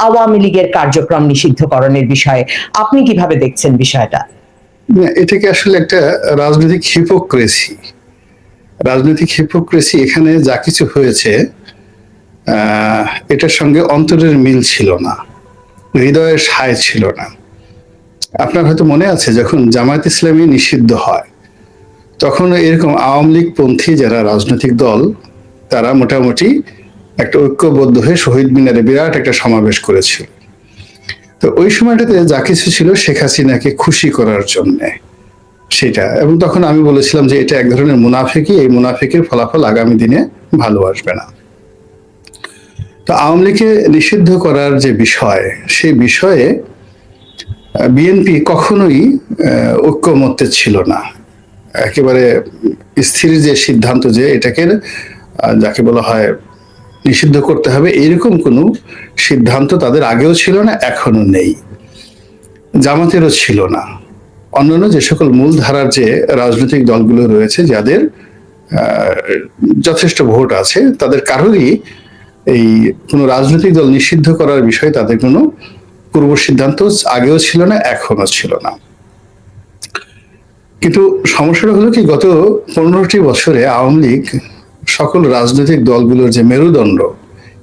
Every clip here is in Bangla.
আওয়ামী লীগের কার্যক্রম নিষিদ্ধকরণের বিষয়ে আপনি কিভাবে দেখছেন বিষয়টা? এটাকে আসলে একটা রাজনৈতিক হিপোক্রেসি এখানে যা কিছু হয়েছে এটার সঙ্গে অন্তরের মিল ছিল না, হৃদয়ের সায় ছিল না। আপনার হয়তো মনে আছে যখন জামায়াত ইসলামী নিষিদ্ধ হয় তখন এরকম আওয়ামী লীগ পন্থী যারা রাজনৈতিক দল তারা মোটামুটি একটা ঐক্যবদ্ধ হয়ে শহীদ মিনারে বিরাট একটা সমাবেশ করেছিল। তো ওই সময়টাতে যা কিছু ছিল শেখ হাসিনাকে খুশি করার জন্য সেটা, এবং তখন আমি বলেছিলাম যে এটা এক ধরনের মুনাফিকি, এই মুনাফিকের ফলাফল আগামী দিনে ভালো আসবে না। তো আওয়ামী লীগকে নিষিদ্ধ করার যে বিষয়, সেই বিষয়ে বিএনপি কখনোই ঐক্যমত্যে ছিল না। একেবারে স্থির যে সিদ্ধান্ত যে এটাকে যাকে বলা হয় নিষিদ্ধ করতে হবে এইরকম কোনো সিদ্ধান্ত তাদের আগেও ছিল না, এখনো নেই, জামাতেরও ছিল না। অন্যান্য যে সকল মূলধারার যে রাজনৈতিক দলগুলো রয়েছে যাদের যথেষ্ট ভোট আছে তাদের কারোরই এই কোনো রাজনৈতিক দল নিষিদ্ধ করার বিষয়ে তাদের কোনো পূর্ব সিদ্ধান্ত আগেও ছিল না, এখনো ছিল না। কিন্তু সমস্যাটা হলো কি, গত 15টি বছরে আওয়ামী লীগ সকল রাজনৈতিক দলগুলোর যে মেরুদণ্ড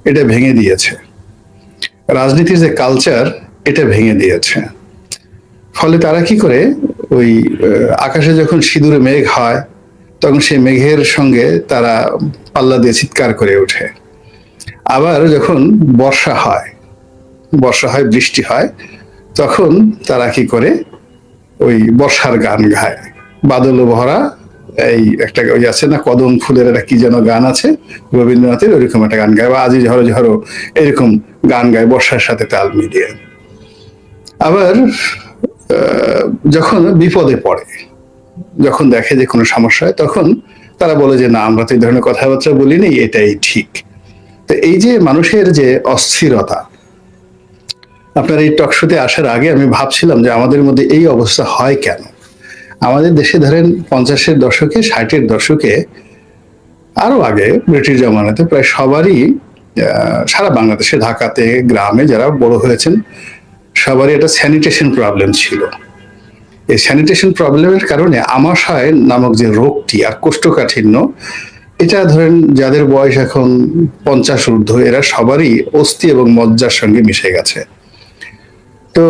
এটা ভেঙে দিয়েছে, রাজনীতির যে কালচার এটা ভেঙে দিয়েছে। ফলে তারা কি করে, ওই আকাশে যখন সিঁদুরে মেঘ হয় তখন সেই মেঘের সঙ্গে তারা পাল্লা দিয়ে চিৎকার করে ওঠে। আবার যখন বর্ষা হয় বৃষ্টি হয় তখন তারা কি করে, ওই বর্ষার গান গায়, বাদল ভরা এই একটা ওই আছে না কদম ফুলের একটা কি যেন গান আছে রবীন্দ্রনাথের, ওইরকম একটা গান গায়, বা আজি ঝরো ঝরো এরকম গান গায় বর্ষার সাথে তাল মিলিয়ে। আবার যখন বিপদে পড়ে, যখন দেখে যে কোনো সমস্যা হয় তখন তারা বলে যে না আমরা তো এই ধরনের কথাবার্তা বলিনি, এটাই ঠিক। তো এই যে মানুষের যে অস্থিরতা, আপনার এই টকশোতে আসার আগে আমি ভাবছিলাম যে আমাদের মধ্যে এই অবস্থা হয় কেন। আমাদের দেশে ধরেন 50-এর দশকে 60-এর দশকে আরো আগে ব্রিটিশ জামানাতে প্রায় সবারই সারা বাংলাদেশে ঢাকাতে গ্রামে যারা বড় হয়েছেন সবারই একটা স্যানিটেশন প্রবলেম ছিল। এই স্যানিটেশন প্রবলেমের কারণে আমাশয় নামক যে রোগটি আর কোষ্ঠকাঠিন্য, এটা ধরেন যাদের বয়স এখন 50 ঊর্ধ্ব এরা সবারই অস্থি এবং মজ্জার সঙ্গে মিশে গেছে। তো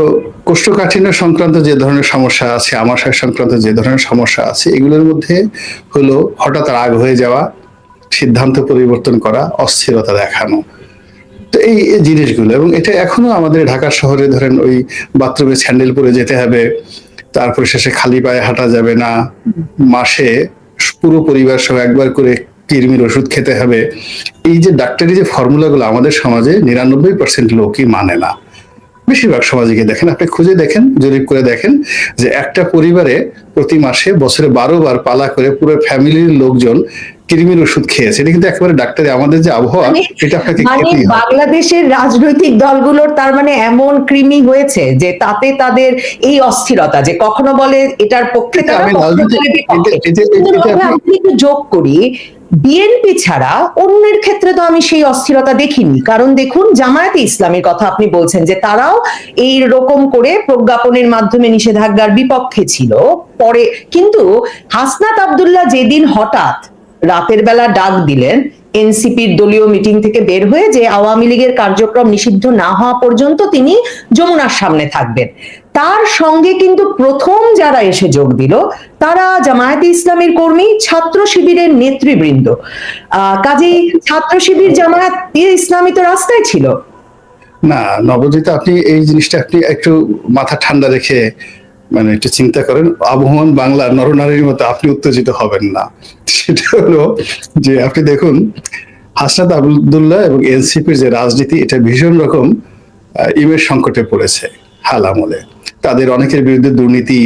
কোষ্ঠকাঠিন্য সংক্রান্ত যে ধরনের সমস্যা আছে, আমাশয় সংক্রান্ত যে ধরনের সমস্যা আছে, এগুলোর মধ্যে হলো হঠাৎ রাগ হয়ে যাওয়া, সিদ্ধান্ত পরিবর্তন করা, অস্থিরতা দেখানো। তো এই জিনিসগুলো, এবং এটা এখনো আমাদের ঢাকা শহরে ধরেন ওই বাথরুমে স্যান্ডেল পরে যেতে হবে, তারপরে শেষে খালি পায়ে হাঁটা যাবে না, মাসে পুরো পরিবার সহ একবার করে কৃমির ওষুধ খেতে হবে। এই যে ডাক্তারি যে ফর্মুলাগুলো আমাদের সমাজে 99% লোকই মানে না। বেশিরভাগ সমাজে গিয়ে দেখেন, আপনি খুঁজে দেখেন, জরিপ করে দেখেন যে একটা পরিবারে প্রতি মাসে বছরে 12 বার পালা করে পুরো ফ্যামিলির লোকজন কৃমির ওষুধ খেয়েছে। এটা কিন্তু একেবারে ডাক্তারি, আমাদের যে আবহাওয়া এটা আপনাকে খেতেই হবে। বাংলাদেশের রাজনৈতিক দলগুলোর তার মানে এমন কৃমি হয়েছে যে তাতে তাদের এই অস্থিরতা, যে কখনো বলে এটার পক্ষে তারা, কখনো বলে বিপক্ষে। আমি একটু যোগ করি, বিএনপি ছাড়া অন্যের ক্ষেত্রে তো আমি সেই অস্থিরতা দেখিনি। কারণ দেখুন, জামায়াতে ইসলামের কথা আপনি বলছেন যে তারাও এই রকম করে প্রজ্ঞাপনের মাধ্যমে নিষেধাজ্ঞার বিপক্ষে ছিল পরে, কিন্তু হাসনাত আব্দুল্লাহ যেদিন হঠাৎ রাতের বেলা ডাক দিলেন এনসিপির দলীয় মিটিং থেকে বের হয়ে যে আওয়ামী লীগের কার্যক্রম নিষিদ্ধ না হওয়া পর্যন্ত তিনি যমুনার সামনে থাকবেন, তার সঙ্গে কিন্তু প্রথম যারা এসে যোগ দিল তারা জামায়াতে ইসলামের কর্মী, ছাত্র শিবিরের নেতৃবৃন্দ। কাজেই ছাত্র শিবির জামায়াত ইসলামী তো রাস্তায় ছিল না। নবজিত, আপনি এই জিনিসটা আপনি একটু মাথা ঠান্ডা রেখে মানে একটু চিন্তা করেন, আবহমান বাংলার নরনারীর মতো আপনি উত্তেজিত হবেন না। সেটা হলো যে আপনি দেখুন হাসনাত আব্দুল্লাহ এবং এনসিপির যে রাজনীতি, এটা ভীষণ রকম ইমেজ সংকটে পড়েছে হাল আমলে। তাদের অনেকের বিরুদ্ধে দুর্নীতি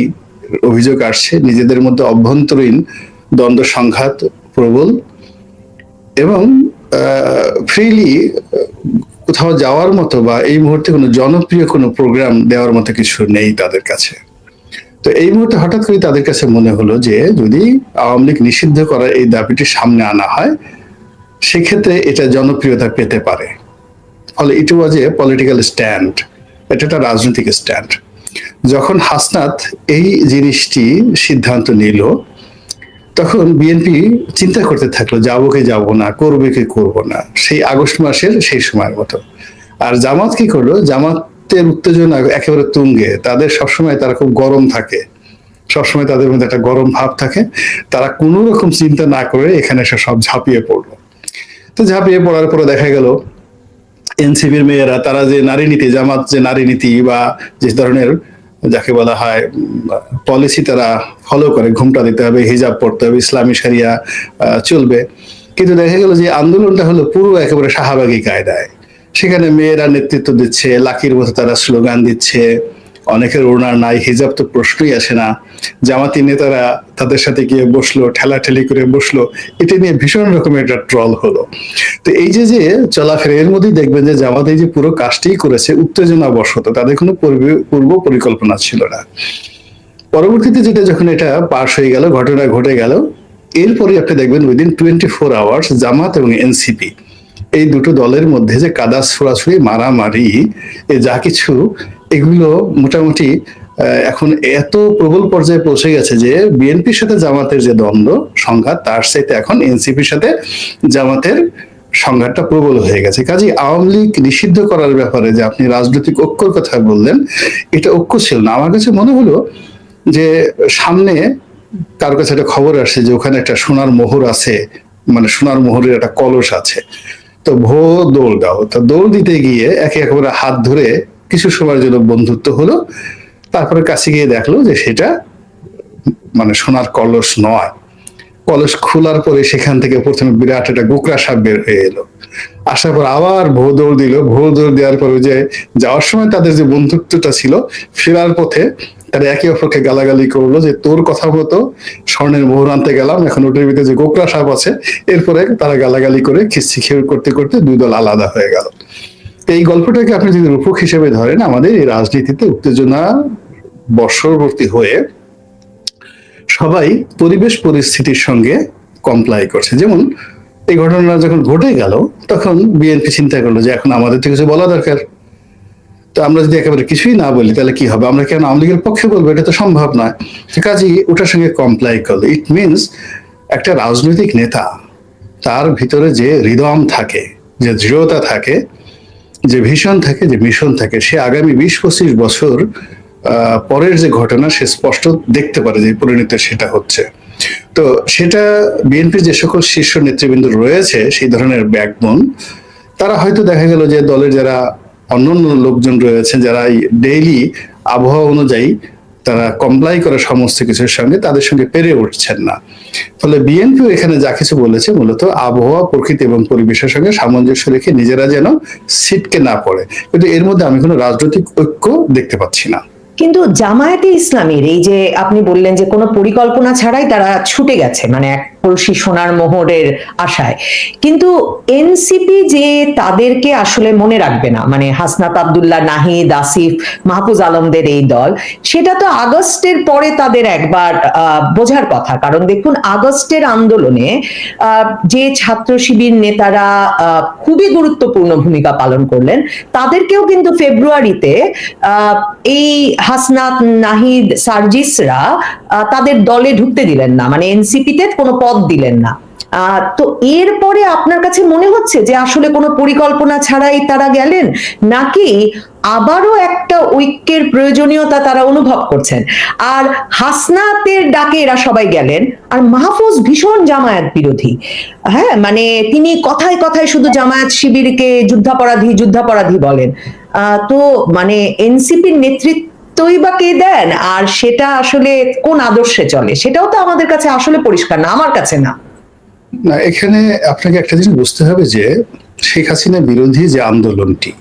অভিযোগ আসছে, নিজেদের মধ্যে অভ্যন্তরীণ দ্বন্দ্ব সংঘাত প্রবল, এবং ফ্রিলি কোথাও যাওয়ার মতো বা এই মুহূর্তে কোনো জনপ্রিয় কোনো প্রোগ্রাম দেওয়ার মতো কিছু নেই তাদের কাছে। তো এই মুহূর্তে হঠাৎ করে তাদের কাছে মনে হলো যে যদি আওয়ামী লীগ নিষিদ্ধ করার এই দাবিটি সামনে আনা হয় সেক্ষেত্রে এটা জনপ্রিয়তা পেতে পারে। ফলে ইট ওয়াজ এ পলিটিক্যাল স্ট্যান্ড, এটা একটা রাজনৈতিক স্ট্যান্ড। যখন হাসনাত এই জিনিসটি সিদ্ধান্ত নিল, তখন বিএনপি চিন্তা করতে থাকলো যাবো কি যাবো না, করবে কি করবো না, সেই আগস্ট মাসের সেই সময়ের মতো। আর জামাত কি করলো, জামাতের উত্তেজনা একেবারে তুঙ্গে, তাদের সবসময় তারা খুব গরম থাকে, সবসময় তাদের মধ্যে একটা গরম ভাব থাকে, তারা কোনো রকম চিন্তা না করে এখানে এসে সব ঝাঁপিয়ে পড়লো। তো ঝাঁপিয়ে পড়ার পরে দেখা গেল এনসিপির মেয়েরা তারা যে নারী নীতি, জামাত যে নারী নীতি বা যে ধরনের যাকে বলা হয় পলিসি তারা ফলো করে, ঘুমটা দিতে হবে, হিজাব পড়তে হবে, ইসলামী শরিয়া চলবে, কিন্তু দেখা গেল যে আন্দোলনটা হলো পুরো একেবারে শাহবাগী কায়দায়। সেখানে মেয়েরা নেতৃত্ব দিচ্ছে, লাকির মতো তারা স্লোগান দিচ্ছে, অনেকের ওড়না নাই, হিজাব তো প্রশ্নই আসে না। জামাতি নেতারা তাদের সাথে গিয়ে বসলো, ঠেলাঠেলি করে বসলো, এটা নিয়ে ভীষণ রকমের একটা ট্রল হলো। তো এই যে যে চলাফেরা, এর মধ্যেই দেখবেন যে জামাত এই যে পুরো কাজটি করেছে উত্তেজনা বশত, তাদের কোনো পূর্ব পরিকল্পনা ছিল না। পরবর্তীতে যেটা যখন এটা পাশ হয়ে গেল, ঘটনা ঘটে গেল, এরপরে আপনি দেখবেন উইদিন 24 আওয়ার্স জামাত এবং এনসিপি এই দুটো দলের মধ্যে যে কাদাস ছোড়াছুড়ি, মারামারি, যা কিছু, এগুলো মোটামুটি এখন এত প্রবল পর্যায়ে পৌঁছে গেছে যে বিএনপির সাথে জামাতের যে দ্বন্দ্ব সংঘাত, তার সাথে এখন এনসিপির সাথে জামাতের সংঘাতটা প্রবল হয়ে গেছে। কাজে আওয়ামী লীগ নিষিদ্ধ করার ব্যাপারে যে আপনি রাজনৈতিক ঐক্যর কথা বললেন, এটা ঐক্য ছিল না। আমার কাছে মনে হলো যে সামনে কারো কাছে একটা খবর আসছে যে ওখানে একটা সোনার মোহর আছে, মানে সোনার মোহরের একটা কলস আছে, তো দৌড় দাও। তো দৌড় দিতে গিয়ে একেবারে হাত ধরে কিছু সময়ের জন্য বন্ধুত্ব হলো, তারপরে কাছে গিয়ে দেখলো যে সেটা মানে সোনার কলস নয়। কলস খোলার পরে সেখান থেকে প্রথমে বিরাট একটা গোকরা সাপ বের হয়ে এলো, আসার পর আবার দৌড় দিল। দৌড় দেওয়ার পরে যে যাওয়ার সময় তাদের যে বন্ধুত্বটা ছিল, ফেরার পথে তারা একে অপরকে গালাগালি করলো যে তোর কথা মতো স্বর্ণের মোহর আনতে গেলাম, এখন ওটার ভিতরে যে গোকরা সাপ আছে। এরপরে তারা গালাগালি করে খিস্তি খেয়ে করতে করতে দুই দল আলাদা হয়ে গেল। এই গল্পটাকে আপনি যদি রূপক হিসেবে ধরেন, আমাদের এই রাজনীতিতে উত্তেজনা বর্ষবর্তী হয়ে সবাই পরিবেশ পরিস্থিতির সঙ্গে কমপ্লাই করছে। যেমন এই ঘটনা যখন ঘটে গেল, তখন বিএনপি চিন্তা করলো যে এখন আমাদের তো কিছু বলা দরকার। তো আমরা যদি একেবারে কিছুই না বলি তাহলে কি হবে, আমরা কেন আওয়ামী লীগের পক্ষে বলবো, এটা তো সম্ভব নয়। কাজেই ওটার সঙ্গে কমপ্লাই করলো। ইট মিনস একটা রাজনৈতিক নেতা, তার ভিতরে যে হৃদয় থাকে, যে দৃঢ়তা থাকে, যে ভিশন থাকে, যে মিশন থাকে, সে আগামী 20-25 বছর পরের যে ঘটনা সে স্পষ্ট দেখতে পারে যে পরিণত সেটা হচ্ছে। তো সেটা বিএনপির যে সকল শীর্ষ নেতৃবৃন্দ রয়েছে, সেই ধরনের ব্যাকবোন, তারা হয়তো দেখা গেল যে দলের যারা অন্যান্য লোকজন রয়েছে, যারা ডেইলি আবহাওয়া অনুযায়ী তারা কমপ্লাই করে সমস্ত কিছুর সঙ্গে, তাদের সঙ্গে পেরে উঠছেন না। ফলে বিএনপিও এখানে যা কিছু বলেছে মূলত আবহাওয়া, প্রকৃতি এবং পরিবেশের সঙ্গে সামঞ্জস্য রেখে নিজেরা যেন ছিটকে না পড়ে, কিন্তু এর মধ্যে আমি কোনো রাজনৈতিক ঐক্য দেখতে পাচ্ছি না। কিন্তু জামায়াতে ইসলামীর এই যে আপনি বললেন যে কোনো পরিকল্পনা ছাড়াই তারা ছুটে গেছে মানে এক কলসি সোনার মোহরের আশায়, কিন্তু এনসিপি যে তাদেরকে আসলে মনে রাখবে না, মানে হাসনাত আব্দুল্লাহ, নাহিদ, আসিফ, মাহফুজ আলমদের এই দল, সেটা তো আগস্টের পরে তাদের একবার বোঝার কথা। কারণ দেখুন আগস্টের আন্দোলনে যে ছাত্র শিবির নেতারা খুবই গুরুত্বপূর্ণ ভূমিকা পালন করলেন, তাদেরকেও কিন্তু ফেব্রুয়ারিতে এই হাসনাত, নাহিদ, সার্জিসরা তাদের দলে ঢুকতে দিলেন না, মানে এনসিপিতে কোনো পদ দিলেন না। তো এরপরে আপনার কাছে মনে হচ্ছে যে আসলে কোনো পরিকল্পনা ছাড়াই তারা গেলেন, নাকি আবারও একটা ঐক্যের প্রয়োজনীয়তা তারা অনুভব করছেন? আর হাসনাতের ডাকে এরা সবাই গেলেন, আর মাহফুজ ভীষণ জামায়াত বিরোধী। হ্যাঁ, মানে তিনি কথায় কথায় শুধু জামায়াত শিবিরকে যুদ্ধাপরাধী যুদ্ধাপরাধী বলেন। তো মানে এনসিপির নেতৃত্বই বা কে দেন, আর সেটা আসলে কোন আদর্শে চলে, সেটাও তো আমাদের কাছে আসলে পরিষ্কার না, আমার কাছে না। না, এখানে আপনাকে একটা জিনিস বুঝতে হবে যে শেখ হাসিনা বিরোধী যে আন্দোলনটি,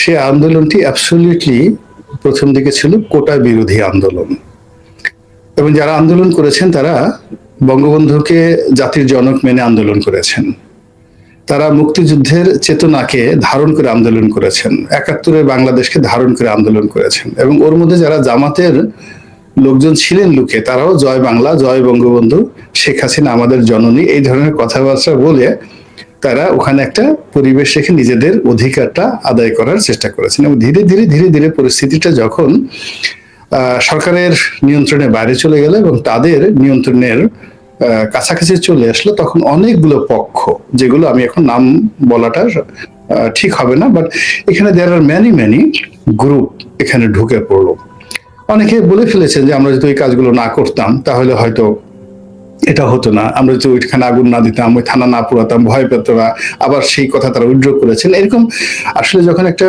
সে আন্দোলনটি অ্যাবসলিউটলি প্রথম দিকে ছিল কোটা বিরোধী আন্দোলন, এবং যারা আন্দোলন করেছেন তারা বঙ্গবন্ধুকে জাতির জনক মেনে আন্দোলন করেছেন, তারা মুক্তিযুদ্ধের চেতনাকে ধারণ করে আন্দোলন করেছেন, 71-এর বাংলাদেশকে ধারণ করে আন্দোলন করেছেন, এবং ওর মধ্যে যারা জামাতের লোকজন ছিলেন লুকে, তারাও জয় বাংলা, জয় বঙ্গবন্ধু, শেখ হাসিনা আমাদের জননী, এই ধরনের কথাবার্তা বলে তারা ওখানে একটা পরিবেশ রেখে নিজেদের অধিকারটা আদায় করার চেষ্টা করেছেন, এবং ধীরে ধীরে ধীরে ধীরে পরিস্থিতিটা যখন সরকারের নিয়ন্ত্রণের বাইরে চলে গেল এবং তাদের নিয়ন্ত্রণের কাছাকাছি চলে আসলো, তখন অনেকগুলো পক্ষ, যেগুলো আমি এখন নাম বলাটা ঠিক হবে না, বাট এখানে দেয়ার আর ম্যানি ম্যানি গ্রুপ এখানে ঢুকে পড়লো। অনেকে বলে ফেলেছেন যে আমরা যদি ওই কাজগুলো না করতাম তাহলে হয়তো এটা হতো না, আমরা যদি ওইখানে আগুন না দিতাম, ওই থানা না পোড়াতাম, ভয় পেত না, আবার সেই কথা তারা উইথড্র করেছেন। এরকম আসলে যখন একটা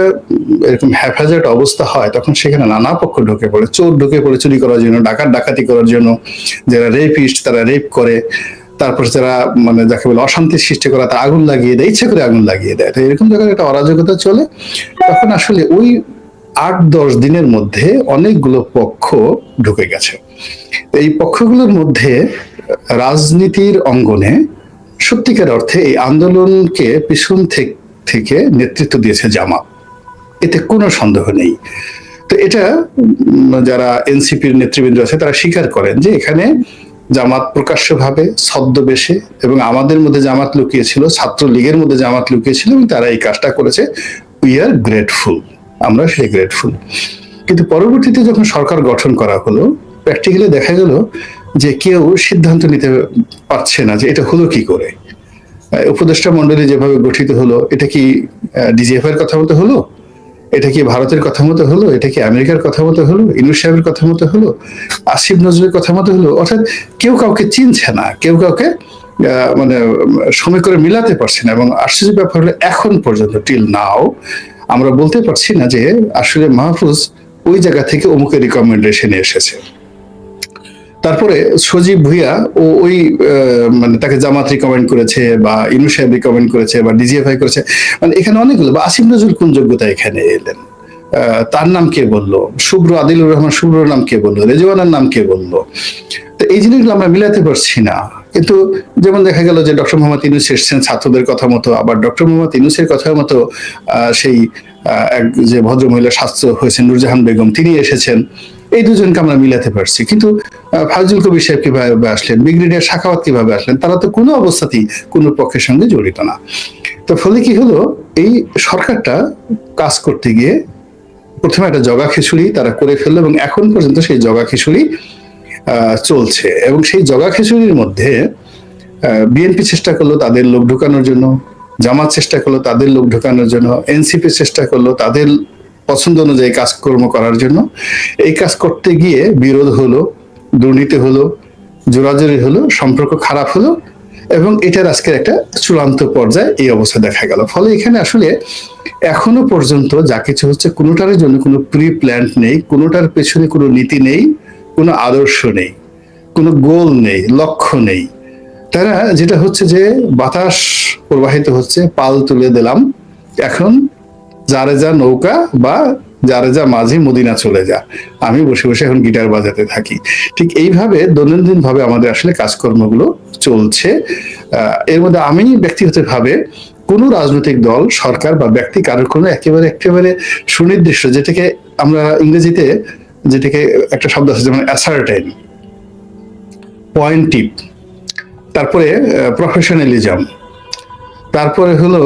এরকম হ্যাফাজার্ড অবস্থা হয়, তখন সেখানে নানা পক্ষ ঢুকে পড়ে, চোর ঢুকে পড়ে চুরি করার জন্য, ডাকাতি করার জন্য, যারা রেপিস্ট তারা রেপ করে, তারপর যারা মানে যাকে বলে অশান্তির সৃষ্টি করা, তা আগুন লাগিয়ে দেয়, ইচ্ছে করে আগুন লাগিয়ে দেয়। তো এরকম জায়গায় একটা অরাজকতা চলে। তখন আসলে ওই 8-10 দিনের মধ্যে অনেকগুলো পক্ষ ঢুকে গেছে। এই পক্ষগুলোর মধ্যে রাজনীতির অঙ্গনে সত্যিকার অর্থে এই আন্দোলনকে পিছন থেকে নেতৃত্ব দিয়েছে জামাত, এতে কোনো সন্দেহ নেই। তো এটা যারা এনসিপির নেতৃবৃন্দ আছে তারা স্বীকার করেন যে এখানে জামাত প্রকাশ্যভাবে ছদ্মবেশে, এবং আমাদের মধ্যে জামাত লুকিয়েছিল, ছাত্রলীগের মধ্যে জামাত লুকিয়েছিল, এবং তারা এই কাজটা করেছে। উই আর গ্রেটফুল, আমরা সেই গ্রেটফুল। কিন্তু পরবর্তীতে যখন সরকার গঠন করা হলো, প্র্যাকটিক্যালি দেখা গেল যে কেউ সিদ্ধান্ত নিতে পারছে না যে এটা হলো কি করে। উপদেষ্টা মন্ডলী যেভাবে গঠিত হলো, এটা কি ডিজিএফ এর কথা মতো হলো, এটা কি ভারতের কথা মতো হলো, এটা কি আমেরিকার কথা মতো হলো, ইউনূস সাহেবের কথা মতো হলো, আসিফ নজরুলের কথা মতো হলো। অর্থাৎ কেউ কাউকে চিনছে না, কেউ কাউকে মানে সময় করে মিলাতে পারছে না। এবং আশ্চর্য ব্যাপার হলো এখন পর্যন্ত টিল নাও আমরা বলতে পারছি না যে আসলে মাহফুজ ওই জায়গা থেকে অমুকের রিকমেন্ডেশনে এসেছে। তারপরে সজীব ভুইয়া ও ওই মানে তাকে জামাত রিকমেন্ড করেছে, বা ইউনূস সাহেব রিকমেন্ড করেছে, বা ডিজিএফআই করেছে, মানে এখানে অনেকগুলো। বা আসিফ নজরুল কোন যোগ্যতা এখানে এলেন, তার নাম কে বললো, শুভ্র আদিলুর রহমান শুভ্রর নাম কে বললো, রেজওয়ানার নাম কে বললো। তো এই জিনিসগুলো আমরা মিলাতে পারছি না। কিন্তু যেমন দেখা গেল যে ডক্টর মোহাম্মদ ইউনূস এসেছেন ছাত্রদের কথা মতো, আবার ডক্টর মোহাম্মদ ইউনূসের কথা মতো সেই এক যে ভদ্রমহিলা স্বাস্থ্য হয়েছেন নূরজাহান বেগম, তিনি এসেছেন। এই দুজনকে আমরা মিলাতে পারছি, কিন্তু ফাজুল কবির সাহেব কিভাবে আসলেন, ব্রিগেডিয়ার সাখাওয়াত কিভাবে আসলেন, তারা তো কোনো অবস্থাতেই কোনো পক্ষের সঙ্গে জড়িত না। তো ফলে কি হলো, এই সরকারটা কাজ করতে গিয়ে প্রথমে একটা জগা খিচুড়ি তারা করে ফেললো, এবং এখন পর্যন্ত সেই জগা খিচুড়ি চলছে। এবং সেই জগা খিচুড়ির মধ্যে বিএনপি চেষ্টা করলো তাদের লোক ঢুকানোর জন্য, জামাত চেষ্টা করলো তাদের লোক ঢুকানোর জন্য, এনসিপি চেষ্টা করলো তাদের পছন্দ অনুযায়ী কাজকর্ম করার জন্য। এই কাজ করতে গিয়ে বিরোধ হলো, দুর্নীতি হলো, জোরাজুরি হলো, সম্পর্ক খারাপ হলো, এবং এটার আজকের একটা চূড়ান্ত পর্যায়ে এই অবস্থা দেখা গেল। ফলে এখানে আসলে এখনো পর্যন্ত যা কিছু হচ্ছে, কোনোটার জন্য কোনো প্রি প্ল্যান নেই, কোনোটার পেছনে কোনো নীতি নেই, কোনো আদর্শ নেই, কোনো গোল নেই, লক্ষ্য নেই। তারা যেটা হচ্ছে যে বাতাস প্রবাহিত হচ্ছে, পাল তুলে দিলাম, এখন যারে যা নৌকা বা যারে যা মাঝি মদিনা চলে যা, আমি বসে বসে এখন গিটার বাজাতে থাকি। ঠিক এইভাবে দৈনন্দিন ভাবে আমাদের আসলে কাজকর্মগুলো চলছে। এর মধ্যে আমি ব্যক্তিগতভাবে কোনো রাজনৈতিক দল, সরকার বা ব্যক্তি কারোর কোনো একেবারে সুনির্দিষ্ট, যেটাকে আমরা ইংরেজিতে যেটাকে একটা শব্দ আছে যেমন অ্যাসার্টেন, পয়েন্টিভ, তারপরে প্রফেশনালিজম, তারপরে হলো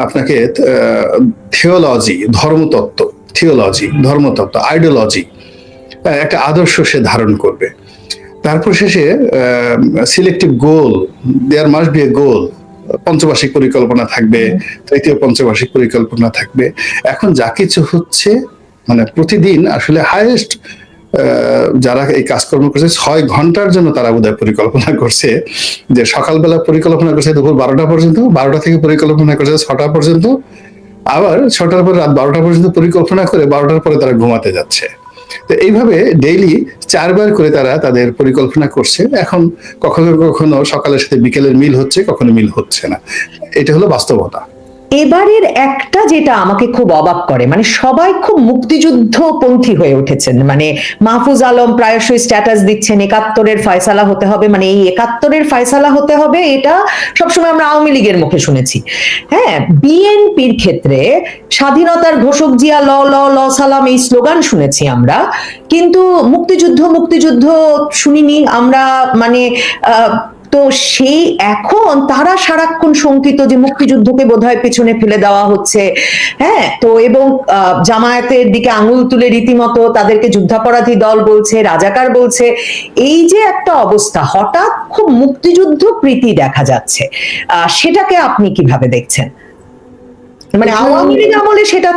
আপনাকে থিওলজি, ধর্মতত্ত্ব, আইডিওলজি, একটা আদর্শ সে ধারণ করবে। তারপর শেষে selective goal, there must be a goal, পঞ্চবার্ষিক পরিকল্পনা থাকবে, তৃতীয় পঞ্চবার্ষিক পরিকল্পনা থাকবে। এখন যা কিছু হচ্ছে মানে প্রতিদিন আসলে হাইয়েস্ট যারা এই কাজকর্ম করছে 6 ঘন্টার জন্য তারা বোধহয় পরিকল্পনা করছে, যে সকালবেলা পরিকল্পনা করছে দুপুর 12টা পর্যন্ত, 12টা থেকে পরিকল্পনা করছে 6টা পর্যন্ত, আবার 6টার পর রাত 12টা পর্যন্ত পরিকল্পনা করে 12টার পরে তারা ঘুমাতে যাচ্ছে। তো এইভাবে ডেইলি 4 বার করে তারা তাদের পরিকল্পনা করছে। এখন কখনো কখনো সকালের সাথে বিকেলের মিল হচ্ছে, কখনো মিল হচ্ছে না। এটা হলো বাস্তবতা। এবারের একটা যেটা আমাকে খুব অবাক করে, মানে সবাই খুব মুক্তিযুদ্ধপন্থী হয়ে উঠেছেন। মানে মাহফুজ আলম প্রায়শই স্ট্যাটাস দিচ্ছেন 71-এর ফয়সালা হতে হবে, মানে এই 71-এর ফয়সালা হতে হবে, এটা সবসময় আমরা আওয়ামী লীগের মুখে শুনেছি। হ্যাঁ, বিএনপির ক্ষেত্রে স্বাধীনতার ঘোষক জিয়া ল ল ল সালাম এই স্লোগান শুনেছি আমরা, কিন্তু মুক্তিযুদ্ধ শুনিনি আমরা। মানে তো সেই এখন তারা সারাক্ষণ শঙ্কিত যে মুক্তিযুদ্ধকে বোধহয় পেছনে ফেলে দেওয়া হচ্ছে, হ্যাঁ, তো এবং জামায়াতের দিকে আঙুল তুলে রীতিমতো তাদেরকে যুদ্ধাপরাধী দল বলছে, রাজাকার বলছে। এই যে একটা অবস্থা, হঠাৎ খুব মুক্তিযুদ্ধ প্রীতি দেখা যাচ্ছে, সেটাকে আপনি কিভাবে দেখছেন? মানে আওয়ামী লীগ আমলে সেটা